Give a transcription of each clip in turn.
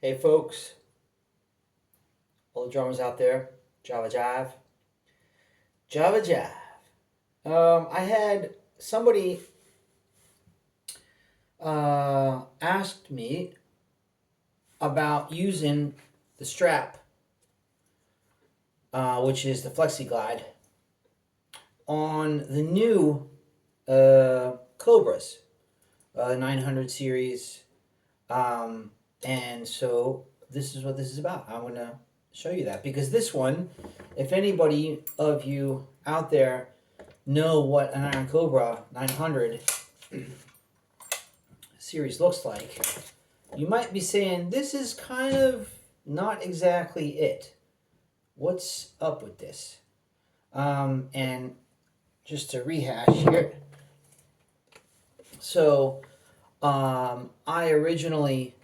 Hey folks, all the drummers out there, Java Jive, Java Jive. I had somebody asked me about using the strap, which is the FlexiGlide, on the new Cobras, 900 series. And so this is what this is about. I'm going to show you that because this one, if anybody of you out there know what an Iron Cobra 900 series looks like, you might be saying, this is kind of not exactly it. What's up with this? And just to rehash here, so I originally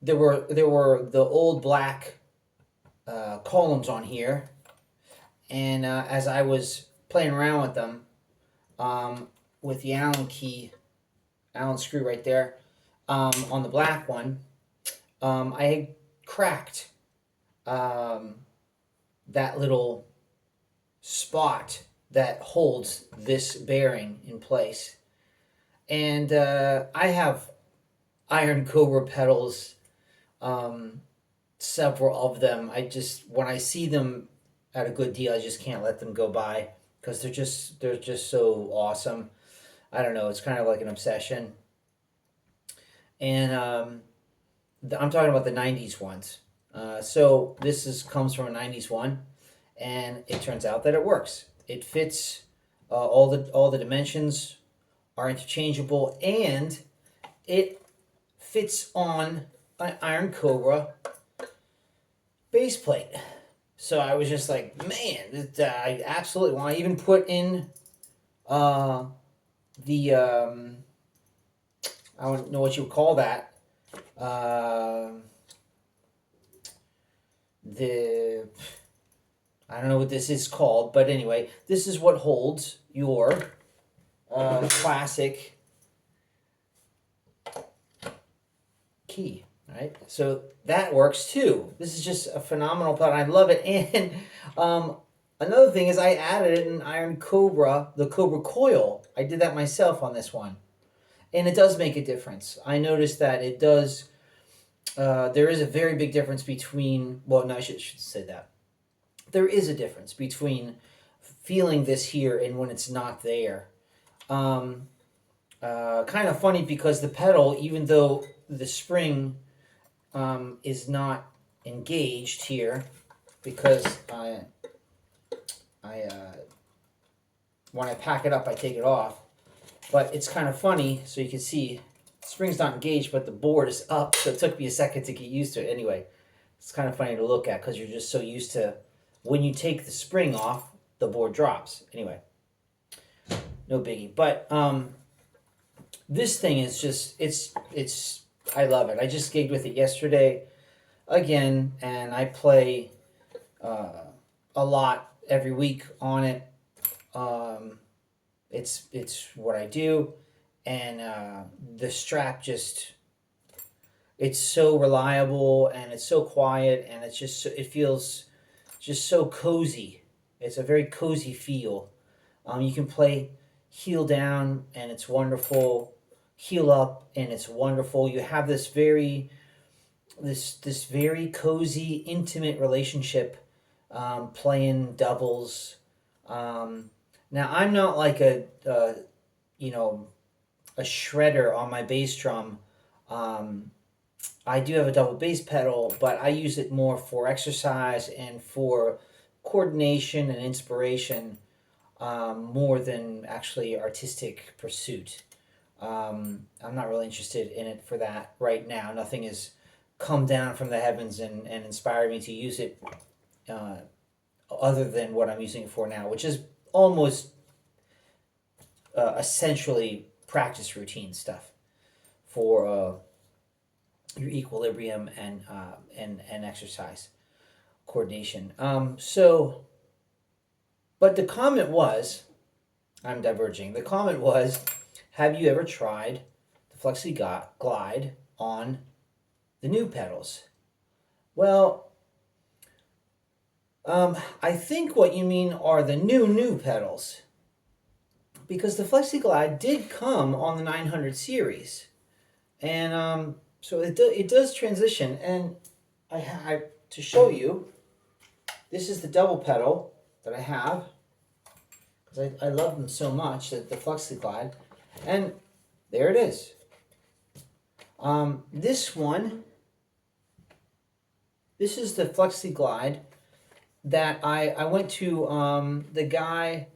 there were the old black columns on here, and as I was playing around with them, with the Allen screw right there, on the black one, I had cracked that little spot that holds this bearing in place, and I have Iron Cobra pedals, several of them. When I see them at a good deal, I just can't let them go by because they're just so awesome. I don't know. It's kind of like an obsession. And I'm talking about the '90s ones. So comes from a '90s one, and it turns out that it works. It fits. All the dimensions are interchangeable, and it fits on an Iron Cobra base plate. So I was just like, man, I absolutely want to even put in the I don't know what you would call that. The I don't know what this is called, but anyway, this is what holds your classic key. Right, so that works too. This is just a phenomenal plot. I love it. And another thing is I added an Iron Cobra, the Cobra coil. I did that myself on this one, and it does make a difference. I noticed that it does. There is a very big difference between. Well, no, I should say that. There is a difference between feeling this here and when it's not there. Kind of funny because the pedal, even though the spring is not engaged here, because when I pack it up, I take it off. But it's kind of funny, so you can see the spring's not engaged, but the board is up. So it took me a second to get used to it. Anyway, it's kind of funny to look at because you're just so used to when you take the spring off, the board drops. Anyway, no biggie. But this thing is just it's I love it. I just gigged with it yesterday again, and I play a lot every week on it. It's what I do, and the strap it's so reliable, and it's so quiet, and it feels just so cozy. It's a very cozy feel. You can play heel down, and it's wonderful. Heel up, and it's wonderful. You have this very cozy, intimate relationship, playing doubles. Now I'm not like a shredder on my bass drum. I do have a double bass pedal, but I use it more for exercise and for coordination and inspiration, more than actually artistic pursuit. I'm not really interested in it for that right now. Nothing has come down from the heavens and inspired me to use it, other than what I'm using it for now, which is almost essentially practice routine stuff for your equilibrium and exercise coordination. But the comment was, I'm diverging. The comment was, have you ever tried the Flexi Glide on the new pedals? Well, I think what you mean are the new pedals, because the Flexi Glide did come on the 900 series, and so it does transition. And I to show you, this is the double pedal that I have, because I love them so much, that the Flexi Glide, and there it is. This one, this is the Flexi Glide that I went to the guy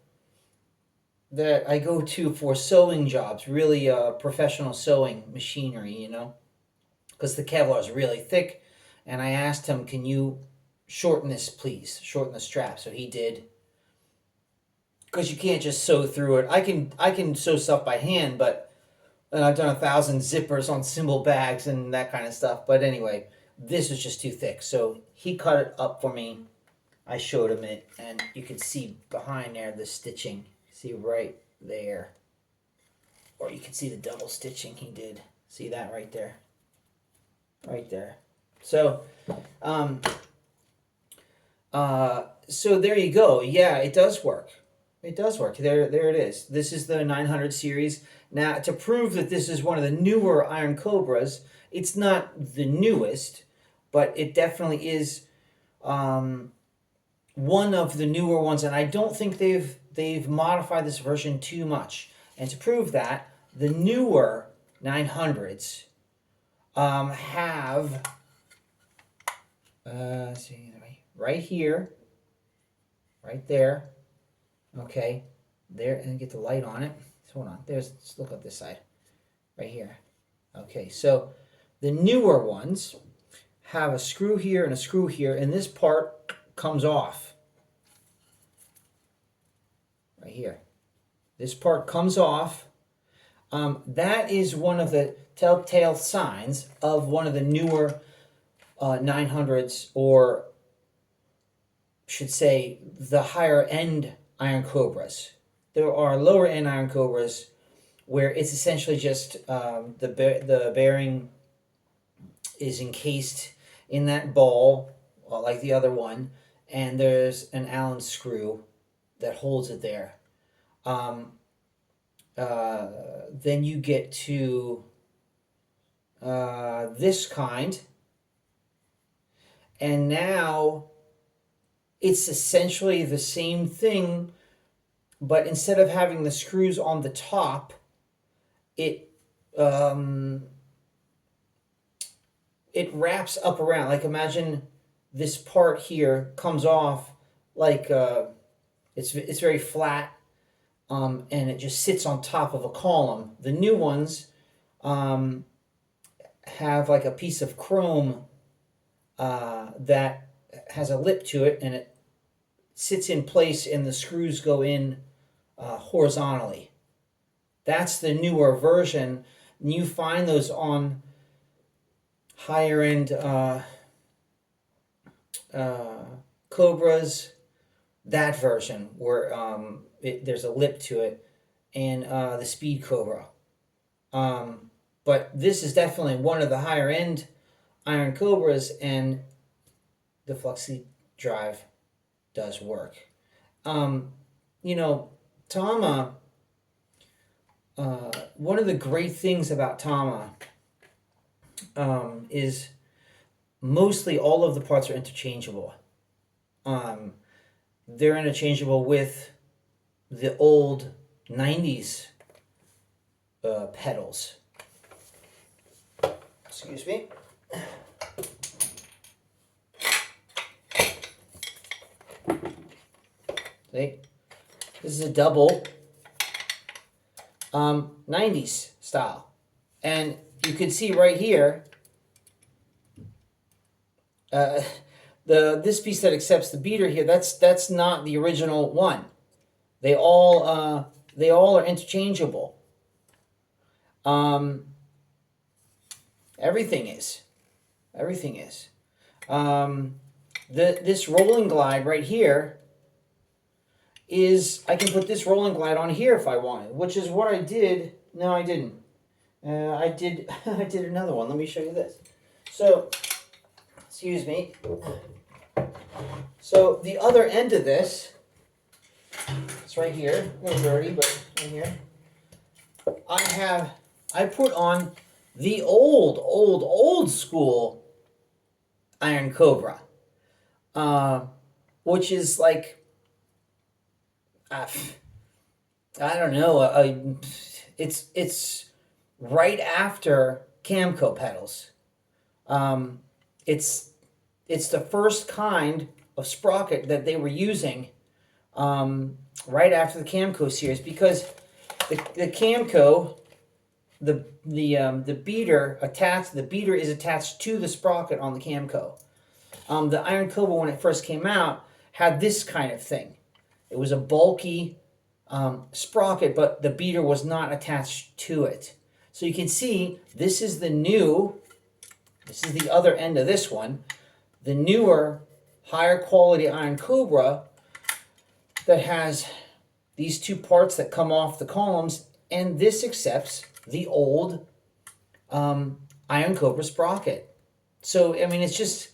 that I go to for sewing jobs, really professional sewing machinery, you know, because the Kevlar is really thick, and I asked him, can you shorten this, please, shorten the strap? So he did, because you can't just sew through it. I can sew stuff by hand, but I've done 1,000 zippers on cymbal bags and that kind of stuff. But anyway, this was just too thick, so he cut it up for me. I showed him it, and you can see behind there the stitching. See right there. Or you can see the double stitching he did. See that right there? Right there. So, so there you go. Yeah, it does work. It does work. There it is. This is the 900 series. Now, to prove that this is one of the newer Iron Cobras, it's not the newest, but it definitely is one of the newer ones, and I don't think they've modified this version too much. And to prove that, the newer 900s have see right here, right there. Okay, there, and get the light on it. Hold on. Let's look at this side, right here. Okay, so the newer ones have a screw here and a screw here, and this part comes off. Right here. This part comes off. That is one of the telltale signs of one of the newer 900s, or should say the higher end Iron Cobras. There are lower end Iron Cobras where it's essentially just the bearing is encased in that ball, like the other one, and there's an Allen screw that holds it there. Then you get to this kind, and now it's essentially the same thing, but instead of having the screws on the top, it wraps up around. Like, imagine this part here comes off like it's very flat, and it just sits on top of a column. The new ones have like a piece of chrome that has a lip to it, and it sits in place, and the screws go in horizontally. That's the newer version. And you find those on higher end Cobras, that version where there's a lip to it, and the Speed Cobra. But this is definitely one of the higher end Iron Cobras, and the Flexi drive does work. You know, Tama, one of the great things about Tama is mostly all of the parts are interchangeable. They're interchangeable with the old 90s pedals. Excuse me. See? This is a double 90s style. And you can see right here, this piece that accepts the beater here, that's not the original one. They all are interchangeable. Everything is. This rolling glide right here is, I can put this rolling glide on here if I wanted, which is what I did. No, I didn't. I did I did another one. Let me show you this. So, excuse me. So the other end of this, it's right here. A little dirty, but right here. I put on the old school Iron Cobra, uh, which is like uh, I don't know. It's right after Camco pedals. Um, it's it's the first kind of sprocket that they were using right after the Camco series because the Camco the beater is attached to the sprocket on the Camco. The Iron Cobra when it first came out had this kind of thing. It was a bulky sprocket, but the beater was not attached to it. So you can see this is this is the other end of this one, the newer, higher quality Iron Cobra that has these two parts that come off the columns, and this accepts the old Iron Cobra sprocket. So, I mean, it's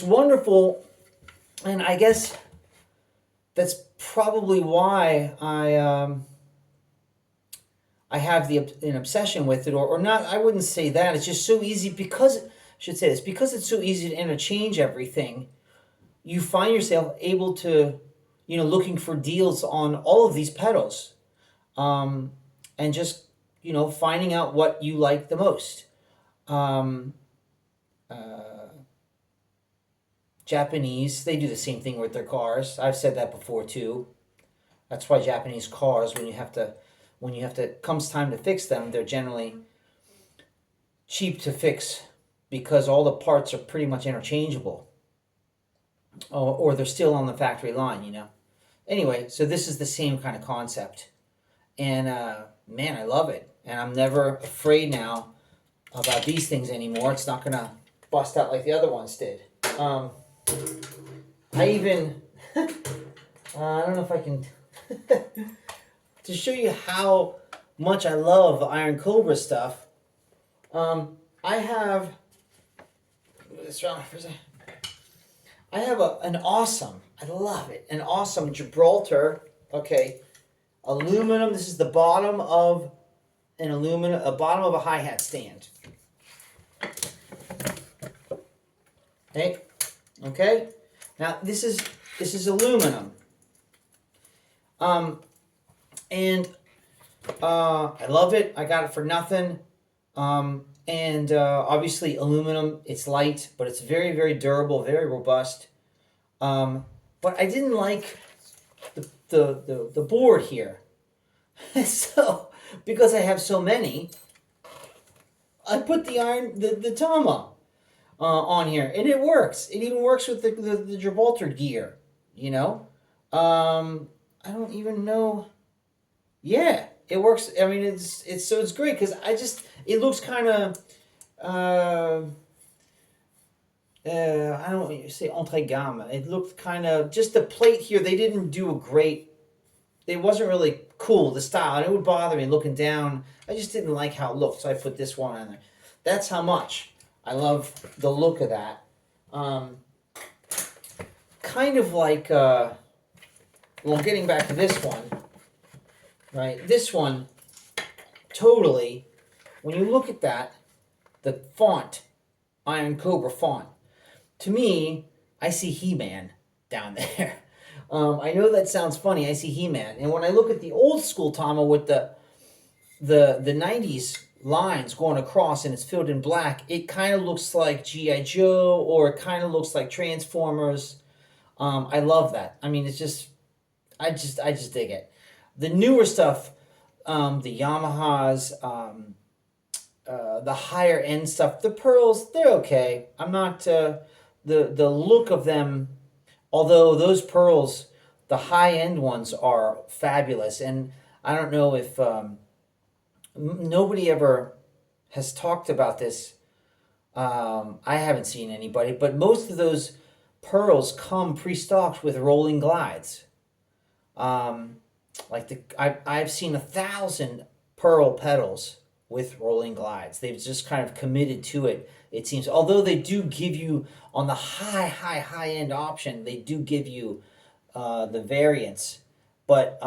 wonderful, and I guess that's probably why I have an obsession with it, or not. I wouldn't say that. It's just so easy because I should say this because it's so easy to interchange everything. You find yourself able to, looking for deals on all of these pedals, um, and just finding out what you like the most. Um, uh, Japanese, they do the same thing with their cars. I've said that before too. That's why Japanese cars, comes time to fix them, they're generally cheap to fix because all the parts are pretty much interchangeable, or they're still on the factory line. Anyway, so this is the same kind of concept, and man, I love it, and I'm never afraid now about these things anymore. It's not gonna bust out like the other ones did. I even I don't know if I can to show you how much I love the Iron Cobra stuff. I have this around for a second. I have an awesome, I love it, an awesome Gibraltar. Okay, aluminum. This is the bottom of a bottom of a hi-hat stand. Okay, okay. Now this is aluminum. And I love it. I got it for nothing. And obviously aluminum. It's light, but it's very, very durable, very robust. But I didn't like the board here. So because I have so many, I put the Tama on here, and it works. It even works with the Gibraltar gear. I don't even know. Yeah, it works. I mean, it's great because it looks kind of I don't want to say entre gamme. It looked kind of just the plate here. They didn't do a great. It wasn't really cool, the style, and it would bother me looking down. I just didn't like how it looked, so I put this one on there. That's how much I love the look of that. Kind of like, getting back to this one, right? This one, totally, when you look at that, the font, Iron Cobra font, to me, I see He-Man down there. I know that sounds funny. I see He-Man, and when I look at the old school Tama with the 90s lines going across and it's filled in black, it kind of looks like G.I. Joe, or it kind of looks like Transformers. I love that. I mean, I just dig it. The newer stuff, the Yamahas, the higher end stuff, the pearls, they're okay. I'm not the look of them. Although those pearls, the high end ones are fabulous, and I don't know if nobody ever has talked about this. I haven't seen anybody, but most of those pearls come pre-stocked with rolling glides. I've seen 1,000 pearl pedals with rolling glides. They've just kind of committed to it, it seems. Although they do give you, on the high end option, they do give you the variants. But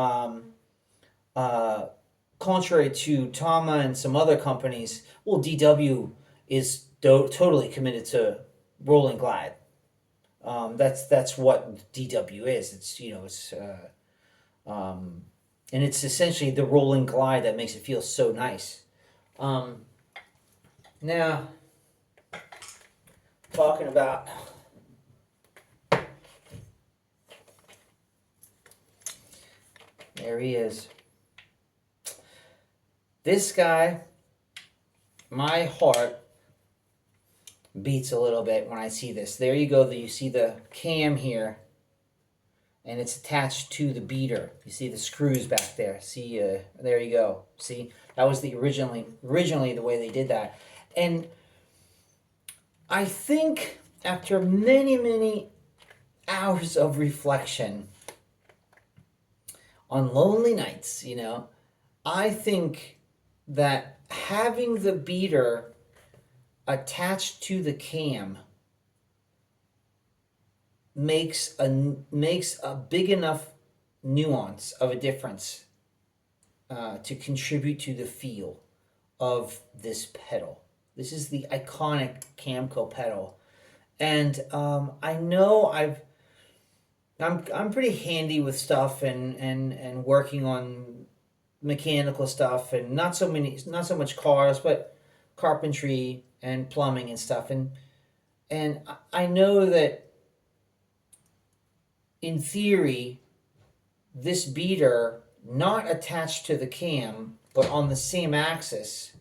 contrary to Tama and some other companies, well, DW is totally committed to rolling glide. That's what DW is. It's and it's essentially the rolling glide that makes it feel so nice. Now, talking about there he is. This guy, my heart beats a little bit when I see this. There you go. You see the cam here, and it's attached to the beater. You see the screws back there. See, there you go. See, that was the originally the way they did that. And I think after many hours of reflection on lonely nights, I think that having the beater attached to the cam makes a big enough nuance of a difference to contribute to the feel of this pedal. This is the iconic Camco pedal, and I know I'm pretty handy with stuff and working on mechanical stuff, and not so much cars, but carpentry and plumbing and stuff, and I know that in theory this beater not attached to the cam but on the same axis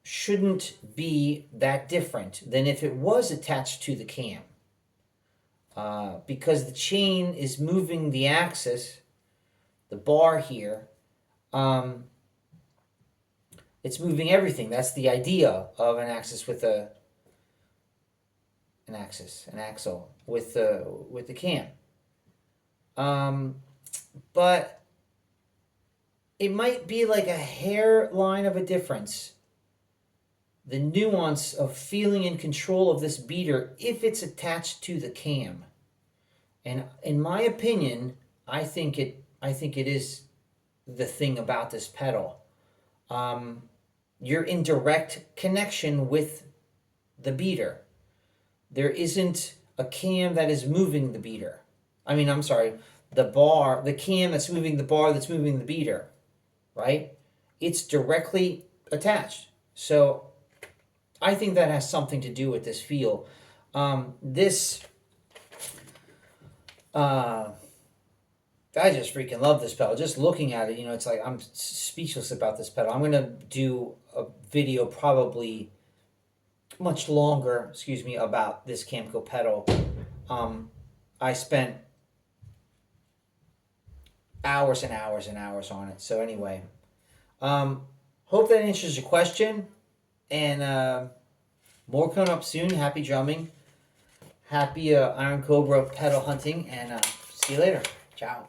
shouldn't be that different than if it was attached to the cam, because the chain is moving the axis, the bar here, it's moving everything. That's the idea of an axis with an axle with the cam. But it might be like a hairline of a difference, the nuance of feeling in control of this beater if it's attached to the cam. And in my opinion, I think it is the thing about this pedal. You're in direct connection with the beater. There isn't a cam that is moving the beater. I'm sorry, the cam that's moving the bar that's moving the beater, right? It's directly attached. So I think that has something to do with this feel. I just freaking love this pedal. Just looking at it, it's like I'm speechless about this pedal. I'm going to do a video probably much longer, about this Camco pedal. I spent hours and hours and hours on it. So anyway, hope that answers your question. And more coming up soon. Happy drumming. Happy Iron Cobra pedal hunting. And see you later. Ciao.